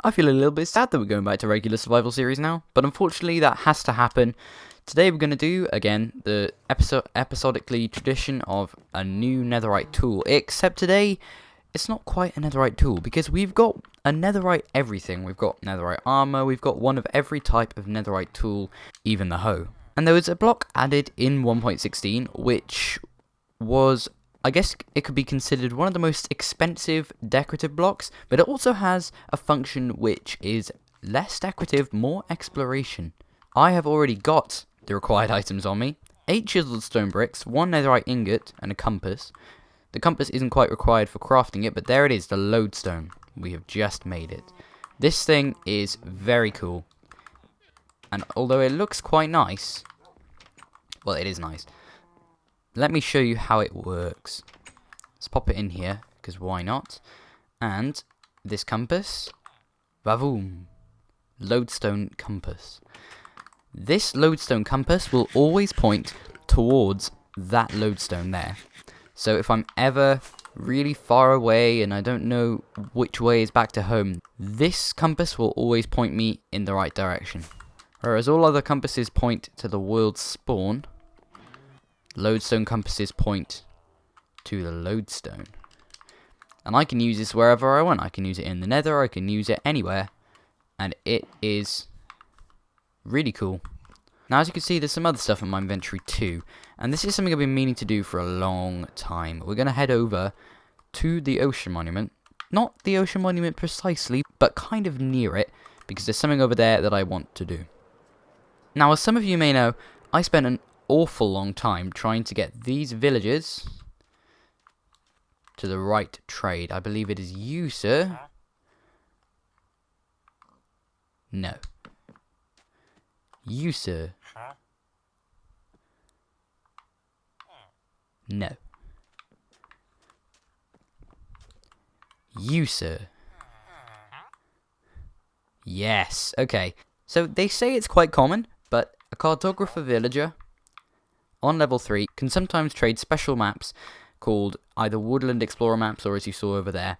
I feel a little bit sad that we're going back to regular survival series now, but unfortunately that has to happen. Today we're going to do, again, the episodically tradition of a new netherite tool, except today it's not quite a netherite tool, because we've got a netherite everything. We've got netherite armor, we've got one of every type of netherite tool, even the hoe. And there was a block added in 1.16, which was, I guess it could be considered one of the most expensive decorative blocks, but it also has a function which is less decorative, more exploration. I have already got the required items on me: 8 chiseled stone bricks, 1 netherite ingot, and a compass. The compass isn't quite required for crafting it, but there it is, the lodestone. We have just made it. This thing is very cool, and although it looks quite nice, well, it is nice. Let me show you how it works. Let's pop it in here, because why not? And this compass, vavoom, lodestone compass. This lodestone compass will always point towards that lodestone there. So if I'm ever really far away and I don't know which way is back to home, this compass will always point me in the right direction. Whereas all other compasses point to the world's spawn, lodestone compasses point to the lodestone. And I can use this wherever I want. I can use it in the nether, I can use it anywhere, and it is really cool. Now, as you can see, there's some other stuff in my inventory too, and this is something I've been meaning to do for a long time. We're going to head over to the ocean monument. Not the ocean monument precisely, but kind of near it, because there's something over there that I want to do. Now, as some of you may know, I spent an awful long time trying to get these villagers to the right trade. I believe it is you, sir. No. You, sir. No. You, sir. Yes. Okay. So they say it's quite common, but a cartographer villager on level 3 can sometimes trade special maps called either Woodland Explorer maps, or as you saw over there,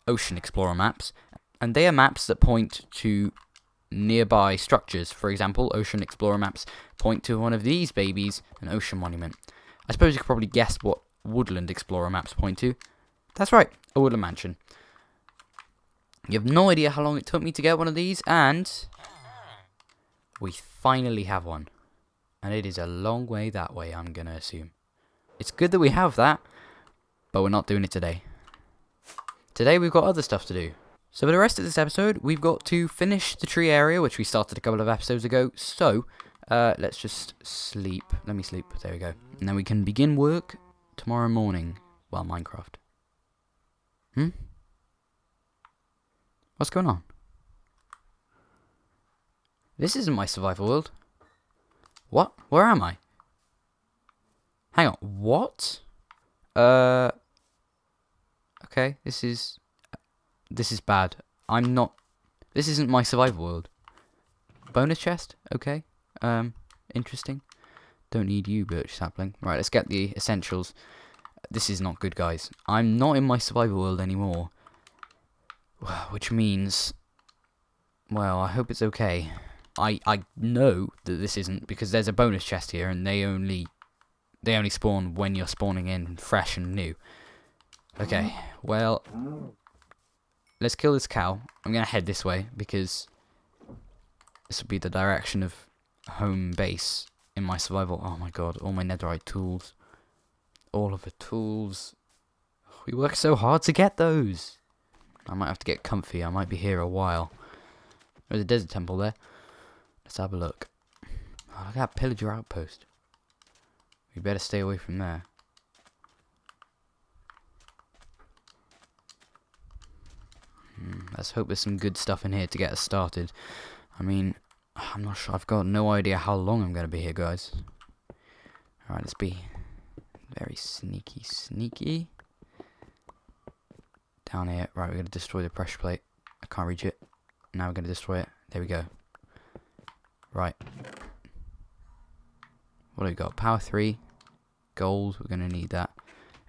Ocean Explorer maps. And they are maps that point to nearby structures. For example, Ocean Explorer maps point to one of these babies, an ocean monument. I suppose you could probably guess what Woodland Explorer maps point to. That's right, a woodland mansion. You have no idea how long it took me to get one of these, and we finally have one. And it is a long way that way, I'm going to assume. It's good that we have that, but we're not doing it today. Today we've got other stuff to do. So for the rest of this episode, we've got to finish the tree area, which we started a couple of episodes ago. So, let's just sleep. Let me sleep. There we go. And then we can begin work tomorrow morning. Well, Minecraft. What's going on? This isn't my survival world. What? Where am I? Hang on. What? Okay, this is bad. I'm not... This isn't my survival world. Bonus chest? Okay. Interesting. Don't need you, birch sapling. Right, let's get the essentials. This is not good, guys. I'm not in my survival world anymore. Which means... Well, I hope it's okay. I know that this isn't, because there's a bonus chest here, and they only spawn when you're spawning in fresh and new. Okay, well... Let's kill this cow. I'm going to head this way, because this will be the direction of home base in my survival. Oh my god, all my netherite tools. All of the tools. We worked so hard to get those. I might have to get comfy. I might be here a while. There's a desert temple there. Let's have a look. Oh, look at that pillager outpost. We better stay away from there. Let's hope there's some good stuff in here to get us started. I mean, I'm not sure. I've got no idea how long I'm going to be here, guys. Alright, let's be very sneaky. Down here. Right, we're going to destroy the pressure plate. I can't reach it. Now we're going to destroy it. There we go. Right. What do we got? Power 3. Gold. We're going to need that.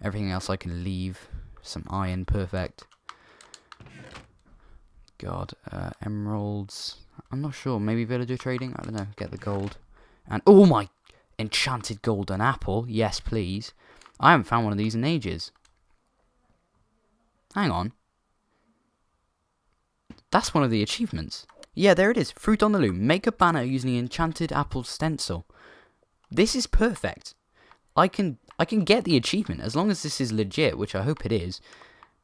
Everything else I can leave. Some iron. Perfect. God, emeralds. I'm not sure. Maybe villager trading? I don't know. Get the gold. And, oh my, enchanted golden apple. Yes, please. I haven't found one of these in ages. Hang on. That's one of the achievements. Yeah, there it is. Fruit on the loom. Make a banner using the enchanted apple stencil. This is perfect. I can get the achievement as long as this is legit, which I hope it is.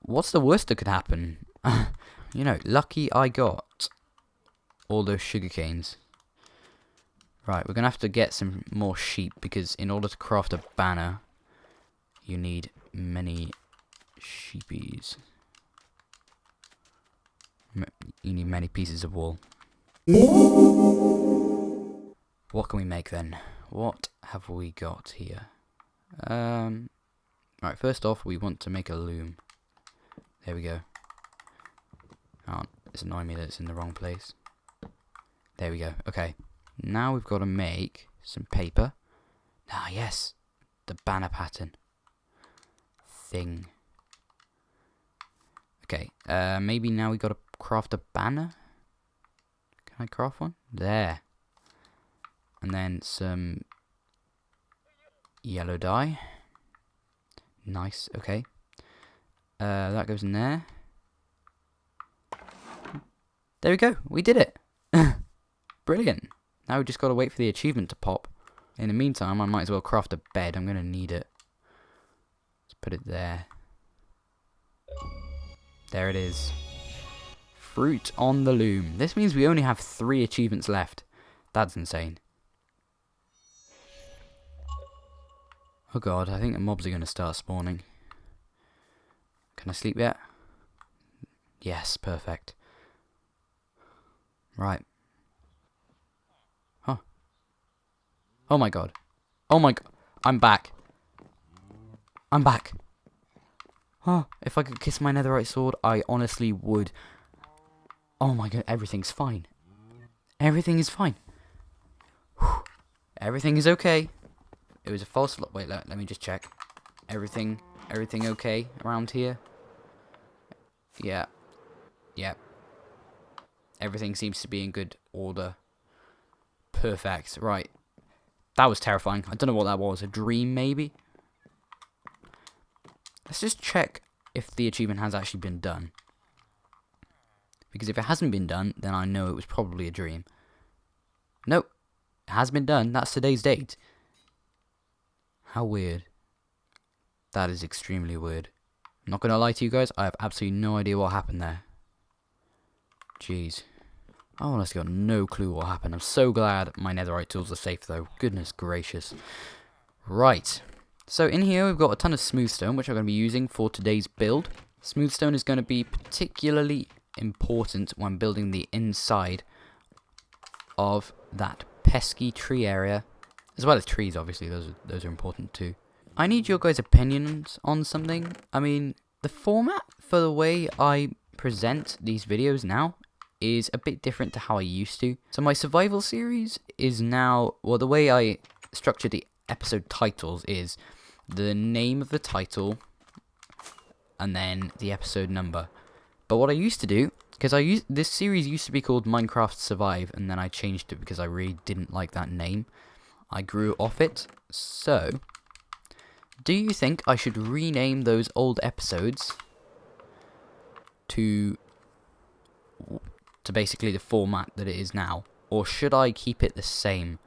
What's the worst that could happen? You know, lucky I got all those sugar canes. Right, we're going to have to get some more sheep because in order to craft a banner, you need many sheepies. You need many pieces of wool. What can we make then? What have we got here? Right, first off, we want to make a loom. There we go. Oh, it's annoying me that it's in the wrong place. There we go. Okay. Now we've got to make some paper. Ah, yes. The banner pattern. Thing. Okay. Maybe now we've got to craft a banner. Can I craft one? There. And then some yellow dye. Nice. Okay. That goes in there. There we go. We did it. Brilliant. Now we just got to wait for the achievement to pop. In the meantime, I might as well craft a bed. I'm going to need it. Let's put it there. There it is. Fruit on the loom. This means we only have 3 achievements left. That's insane. Oh god, I think the mobs are going to start spawning. Can I sleep yet? Yes, perfect. Right. Huh. Oh my god. Oh my god. I'm back. I'm back. Huh. If I could kiss my netherite sword, I honestly would. Oh my god, everything's fine. Everything is fine. Whew. Everything is okay. It was a false... Wait, let me just check. Everything okay around here? Yeah. Yeah. Everything seems to be in good order. Perfect. Right. That was terrifying. I don't know what that was. A dream, maybe? Let's just check if the achievement has actually been done. Because if it hasn't been done, then I know it was probably a dream. Nope. It has been done. That's today's date. How weird. That is extremely weird. I'm not going to lie to you guys. I have absolutely no idea what happened there. Jeez. I honestly got no clue what happened. I'm so glad my netherite tools are safe though. Goodness gracious. Right. So in here we've got a ton of smooth stone, which I'm going to be using for today's build. Smooth stone is going to be particularly important when building the inside of that pesky tree area. As well as trees, obviously. Those are important too. I need your guys' opinions on something. I mean, the format for the way I present these videos now is a bit different to how I used to. So my survival series is now, well, the way I structure the episode titles is the name of the title and then the episode number. But what I used to do, because this series used to be called Minecraft Survive, and then I changed it because I really didn't like that name. I grew off it. So, do you think I should rename those old episodes to basically the format that it is now, or should I keep it the same?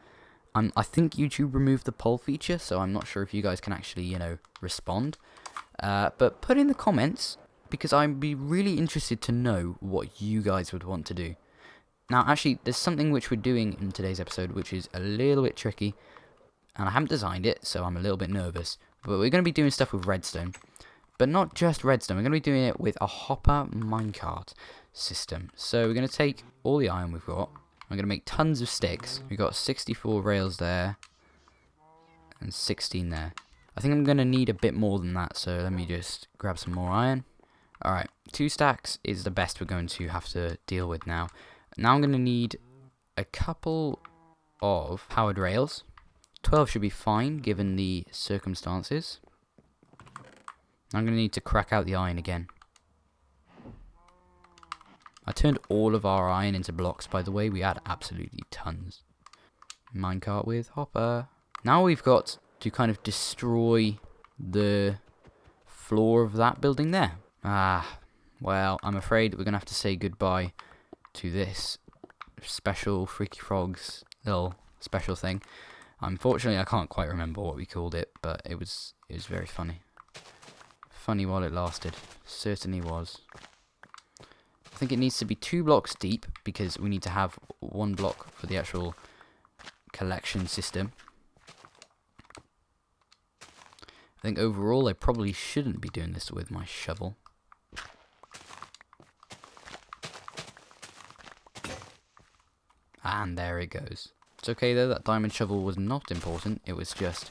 I think YouTube removed the poll feature, so I'm not sure if you guys can actually, you know, respond. But put in the comments, because I'd be really interested to know what you guys would want to do. Now, actually, there's something which we're doing in today's episode, which is a little bit tricky, and I haven't designed it, so I'm a little bit nervous. But we're going to be doing stuff with redstone, but not just redstone. We're going to be doing it with a hopper minecart system. So we're going to take all the iron we've got. I'm going to make tons of sticks. We've got 64 rails there and 16 there. I think I'm going to need a bit more than that, so let me just grab some more iron. Alright, 2 stacks is the best we're going to have to deal with now. Now I'm going to need a couple of powered rails. 12 should be fine, given the circumstances. I'm going to need to crack out the iron again. I turned all of our iron into blocks, by the way. We had absolutely tons. Minecart with hopper. Now we've got to kind of destroy the floor of that building there. Well, I'm afraid we're going to have to say goodbye to this special Freaky Frogs little special thing. Unfortunately, I can't quite remember what we called it, but it was very funny. Funny while it lasted. Certainly was. I think it needs to be 2 blocks deep, because we need to have 1 block for the actual collection system. I think overall I probably shouldn't be doing this with my shovel. And there it goes. It's okay though, that diamond shovel was not important. It was just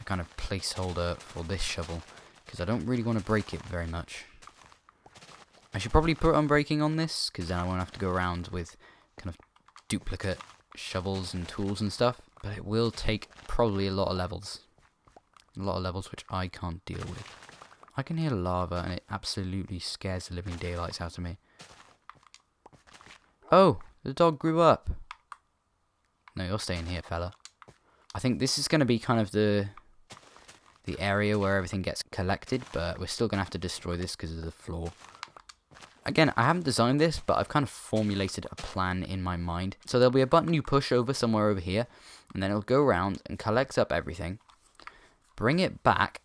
a kind of placeholder for this shovel, because I don't really want to break it very much. I should probably put unbreaking on this, because then I won't have to go around with kind of duplicate shovels and tools and stuff. But it will take probably a lot of levels. A lot of levels which I can't deal with. I can hear lava and it absolutely scares the living daylights out of me. Oh, the dog grew up. No, you're staying here, fella. I think this is going to be kind of the area where everything gets collected, but we're still going to have to destroy this because of the floor. Again, I haven't designed this, but I've kind of formulated a plan in my mind. So there'll be a button you push over somewhere over here, and then it'll go around and collect up everything, bring it back,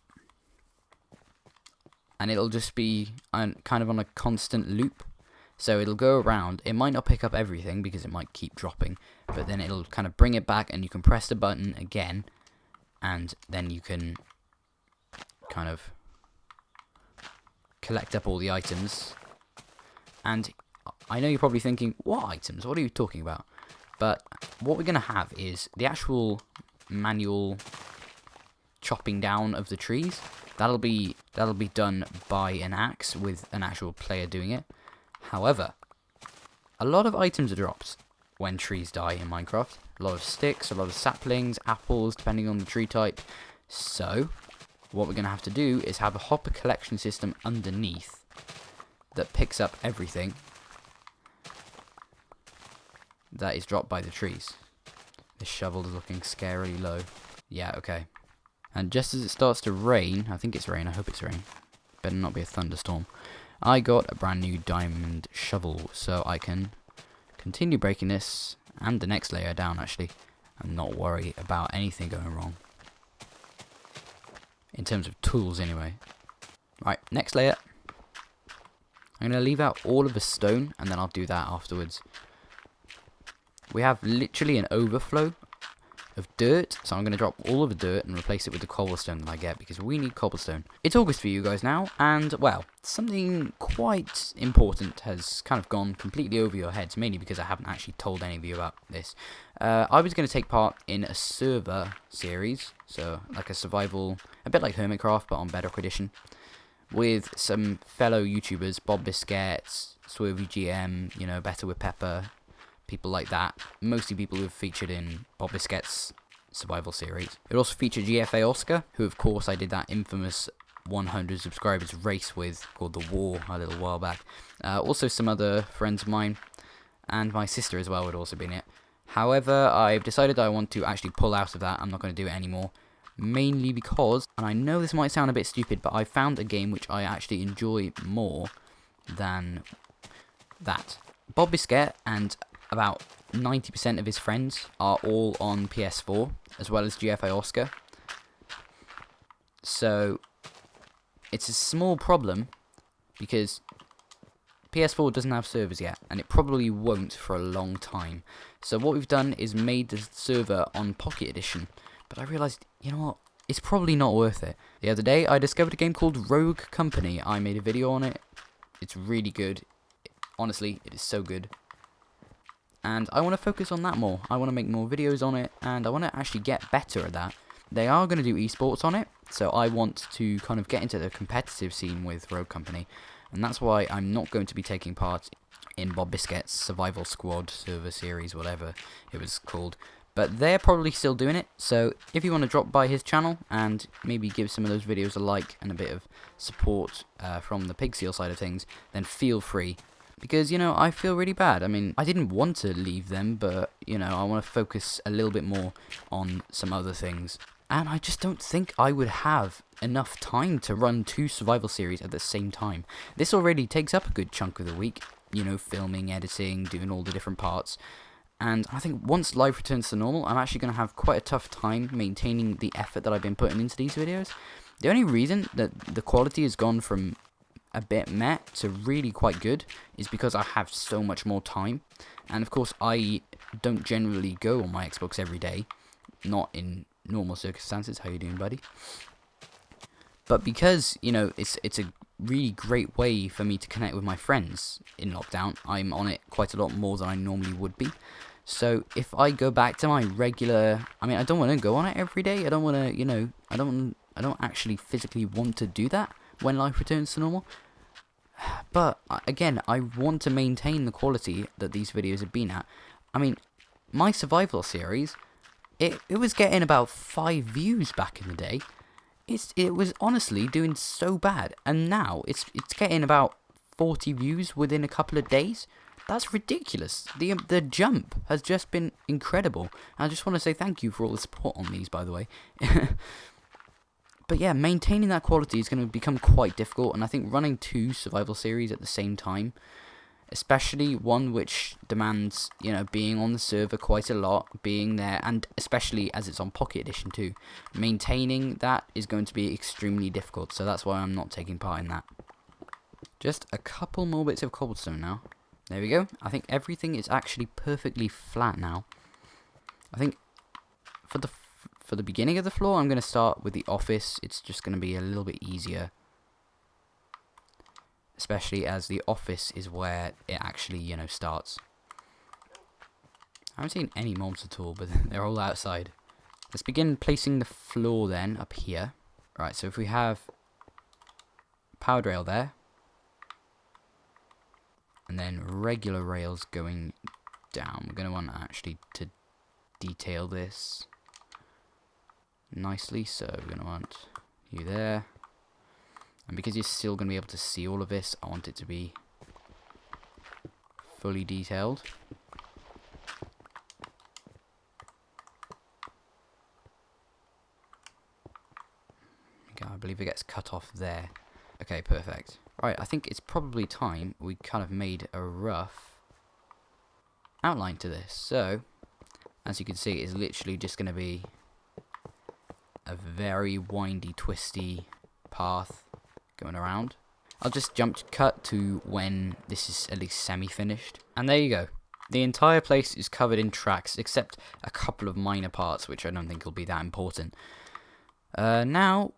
and it'll just be kind of on a constant loop. So it'll go around, it might not pick up everything because it might keep dropping, but then it'll kind of bring it back and you can press the button again, and then you can kind of collect up all the items. And I know you're probably thinking, what items? What are you talking about? But what we're going to have is the actual manual chopping down of the trees. That'll be done by an axe with an actual player doing it. However, a lot of items are dropped when trees die in Minecraft. A lot of sticks, a lot of saplings, apples, depending on the tree type. So, what we're going to have to do is have a hopper collection system underneath that picks up everything that is dropped by the trees. This shovel is looking scarily low. Yeah, okay. And just as it starts to rain, I think it's rain, I hope it's rain. Better not be a thunderstorm. I got a brand new diamond shovel, so I can continue breaking this and the next layer down actually, and not worry about anything going wrong. In terms of tools anyway. Right, next layer. I'm going to leave out all of the stone, and then I'll do that afterwards. We have literally an overflow of dirt, so I'm going to drop all of the dirt and replace it with the cobblestone that I get, because we need cobblestone. It's August for you guys now, and, well, something quite important has kind of gone completely over your heads, mainly because I haven't actually told any of you about this. I was going to take part in a server series, so like a survival, a bit like Hermitcraft, but on Bedrock Edition, with some fellow YouTubers, Bob Biscuits, Swervy GM, you know, Better with Pepper, people like that. Mostly people who've featured in Bob Biscuits' survival series. It also featured GFA Oscar, who of course I did that infamous 100 subscribers race with, called The War, a little while back. Also some other friends of mine, and my sister as well would also be in it. However, I've decided I want to actually pull out of that. I'm not going to do it anymore. Mainly because, and I know this might sound a bit stupid, but I found a game which I actually enjoy more than that. Bob Biscuit and about 90% of his friends are all on PS4, as well as GFA Oscar. So, it's a small problem, because PS4 doesn't have servers yet, and it probably won't for a long time. So what we've done is made the server on Pocket Edition, but I realised, you know what, it's probably not worth it. The other day, I discovered a game called Rogue Company. I made a video on it. It's really good. Honestly, it is so good. And I want to focus on that more. I want to make more videos on it, and I want to actually get better at that. They are going to do esports on it, so I want to kind of get into the competitive scene with Rogue Company, and that's why I'm not going to be taking part in Bob Biscuit's Survival Squad server series, whatever it was called. But they're probably still doing it, so if you want to drop by his channel and maybe give some of those videos a like and a bit of support from the Pig Seal side of things, then feel free. because, you know, I feel really bad. I mean, I didn't want to leave them, but, you know, I want to focus a little bit more on some other things. And I just don't think I would have enough time to run 2 survival series at the same time. This already takes up a good chunk of the week, you know, filming, editing, doing all the different parts. And I think once life returns to normal, I'm actually going to have quite a tough time maintaining the effort that I've been putting into these videos. The only reason that the quality has gone from a bit meh to really quite good is because I have so much more time. And of course, I don't generally go on my Xbox every day, not in normal circumstances. How you doing, buddy? But because, you know, it's a really great way for me to connect with my friends in lockdown, I'm on it quite a lot more than I normally would be. So if I go back to my regular, I mean, I don't want to go on it every day. I don't want to, you know, I don't actually physically want to do that when life returns to normal. But again, I want to maintain the quality that these videos have been at. I mean, my survival series, it was getting about 5 views back in the day. It was honestly doing so bad, and now it's getting about 40 views within a couple of days. That's ridiculous. The jump has just been incredible. I just want to say thank you for all the support on these, by the way. But yeah, maintaining that quality is going to become quite difficult, and I think running 2 survival series at the same time, especially one which demands, you know, being on the server quite a lot, being there, and especially as it's on Pocket Edition too, maintaining that is going to be extremely difficult, so that's why I'm not taking part in that. Just a couple more bits of cobblestone now. There we go. I think everything is actually perfectly flat now. I think for the beginning of the floor, I'm going to start with the office. It's just going to be a little bit easier, especially as the office is where it actually, you know, starts. I haven't seen any mobs at all, but they're all outside. Let's begin placing the floor then up here. Right, so if we have powered rail there, and then regular rails going down, we're going to want actually to detail this nicely, so we're going to want you there. And because you're still going to be able to see all of this, I want it to be fully detailed. Okay, I believe it gets cut off there. Okay, perfect. Right, I think it's probably time we kind of made a rough outline to this. So, as you can see, it's literally just going to be a very windy, twisty path going around. I'll just jump cut to when this is at least semi-finished. And there you go. The entire place is covered in tracks, except a couple of minor parts, which I don't think will be that important. Now,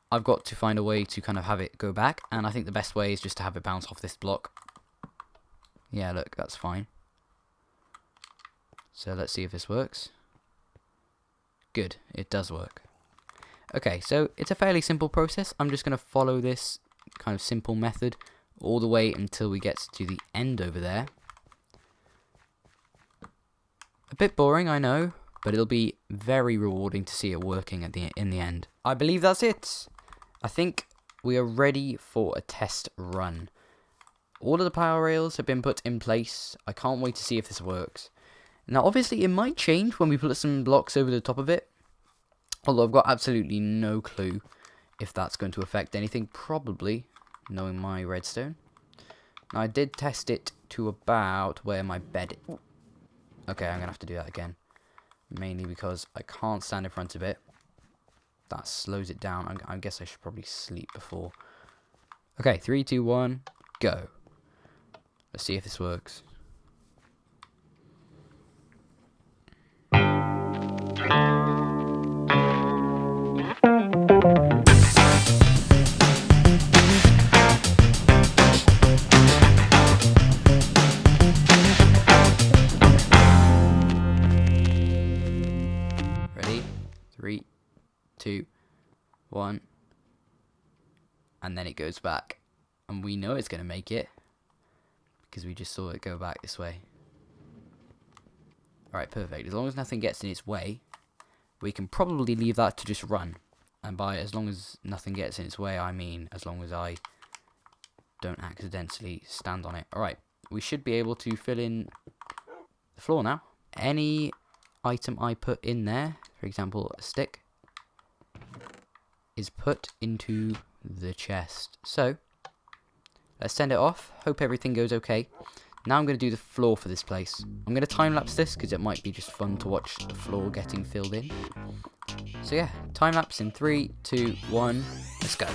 I've got to find a way to kind of have it go back, and I think the best way is just to have it bounce off this block. Yeah, look, that's fine. So let's see if this works. Good, it does work. Okay, so it's a fairly simple process. I'm just going to follow this kind of simple method all the way until we get to the end over there. A bit boring, I know, but it'll be very rewarding to see it working at in the end. I believe that's it. I think we are ready for a test run. All of the power rails have been put in place. I can't wait to see if this works. Now, obviously, it might change when we put some blocks over the top of it. Although I've got absolutely no clue if that's going to affect anything. Probably, knowing my redstone. Now, I did test it to about where my bed is. Okay, I'm going to have to do that again. Mainly because I can't stand in front of it. That slows it down. I guess I should probably sleep before. Okay, 3, 2, 1, go. Let's see if this works. Ready? 3, 2, 1, and then it goes back, and we know it's going to make it because we just saw it go back this way. Alright, perfect. As long as nothing gets in its way, we can probably leave that to just run. And by as long as nothing gets in its way, I mean as long as I don't accidentally stand on it. Alright, we should be able to fill in the floor now. Any item I put in there, for example a stick, is put into the chest. So let's send it off. Hope everything goes okay. Now I'm going to do the floor for this place. I'm going to time-lapse this because it might be just fun to watch the floor getting filled in. So yeah, time-lapse in 3, 2, 1, let's go.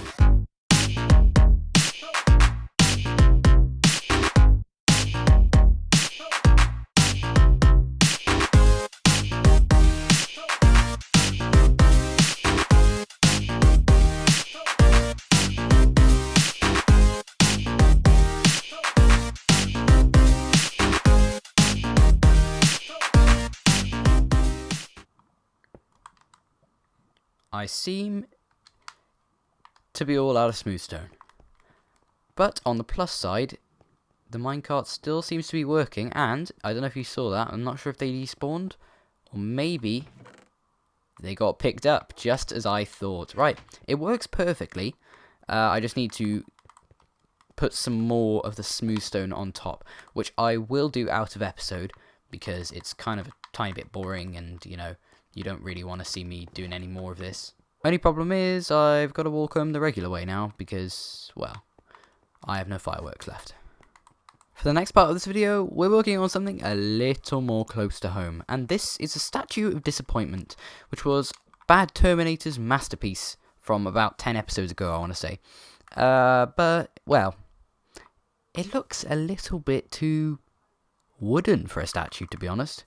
I seem to be all out of smooth stone. But on the plus side, the minecart still seems to be working, and I don't know if you saw that, I'm not sure if they despawned, or maybe they got picked up, just as I thought. Right, it works perfectly. I just need to put some more of the smooth stone on top, which I will do out of episode, because it's kind of a tiny bit boring, and, you know, you don't really want to see me doing any more of this. Only problem is, I've got to walk home the regular way now, because, well, I have no fireworks left. For the next part of this video, we're working on something a little more close to home, and this is a statue of disappointment, which was Bad Terminator's masterpiece from about 10 episodes ago, I want to say. But, well, it looks a little bit too wooden for a statue, to be honest.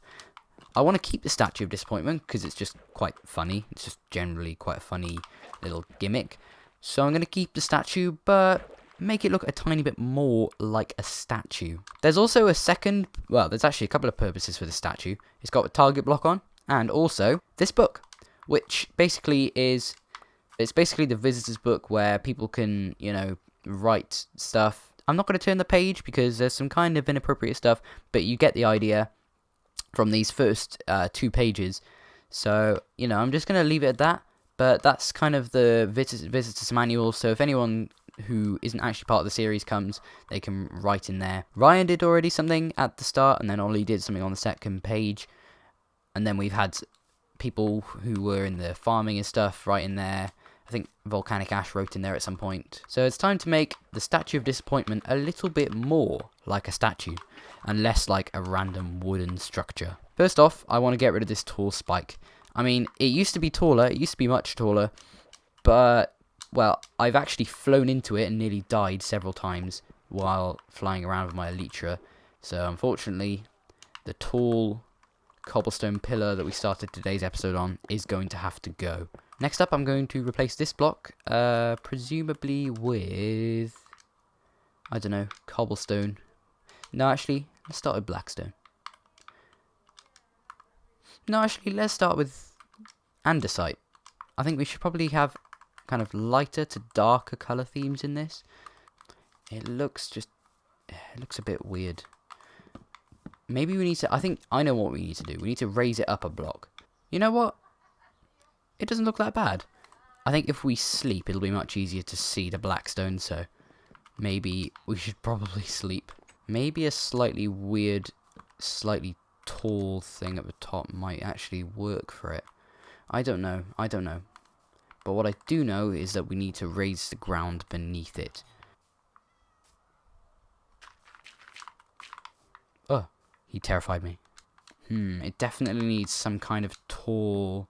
I want to keep the Statue of Disappointment because it's just quite funny. It's just generally quite a funny little gimmick. So I'm going to keep the statue, but make it look a tiny bit more like a statue. There's also a second, well, there's actually a couple of purposes for the statue. It's got a target block on, and also this book, which basically is, it's basically the visitor's book where people can, you know, write stuff. I'm not going to turn the page because there's some kind of inappropriate stuff, but you get the idea from these first 2 pages. So, you know, I'm just going to leave it at that, but that's kind of the visitor's manual, so if anyone who isn't actually part of the series comes, they can write in there. Ryan did already something at the start, and then Ollie did something on the second page, and then we've had people who were in the farming and stuff write in there. I think Volcanic Ash wrote in there at some point. So it's time to make the Statue of Disappointment a little bit more like a statue, and less like a random wooden structure. First off, I want to get rid of this tall spike. I mean, it used to be taller, it used to be much taller, but, well, I've actually flown into it and nearly died several times while flying around with my Elytra. So, unfortunately, the tall cobblestone pillar that we started today's episode on is going to have to go. Next up, I'm going to replace this block, presumably with, I don't know, cobblestone. No, actually, let's start with blackstone. No, actually, let's start with andesite. I think we should probably have kind of lighter to darker colour themes in this. It looks a bit weird. Maybe we need to, I think I know what we need to do. We need to raise it up a block. You know what? It doesn't look that bad. I think if we sleep, it'll be much easier to see the blackstone, so maybe we should probably sleep. Maybe a slightly weird, slightly tall thing at the top might actually work for it. I don't know. But what I do know is that we need to raise the ground beneath it. Oh, he terrified me. It definitely needs some kind of tall,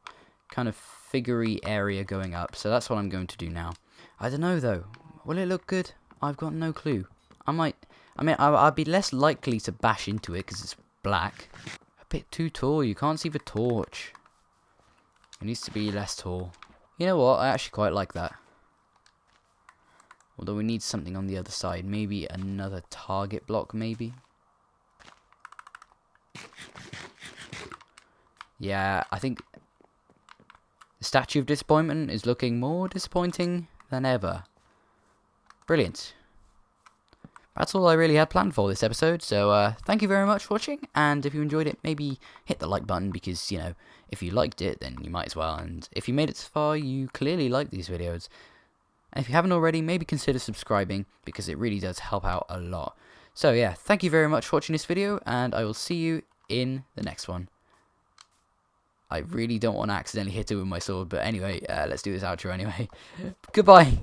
kind of figurey area going up. So that's what I'm going to do now. I don't know though. Will it look good? I've got no clue. I'd be less likely to bash into it because it's black. A bit too tall. You can't see the torch. It needs to be less tall. You know what? I actually quite like that. Although we need something on the other side. Maybe another target block, maybe. Yeah, I think the Statue of Disappointment is looking more disappointing than ever. Brilliant. That's all I really had planned for this episode, so thank you very much for watching, and if you enjoyed it, maybe hit the like button, because, you know, if you liked it, then you might as well, and if you made it so far, you clearly like these videos. And if you haven't already, maybe consider subscribing, because it really does help out a lot. So yeah, thank you very much for watching this video, and I will see you in the next one. I really don't want to accidentally hit it with my sword, but anyway, let's do this outro anyway. Goodbye!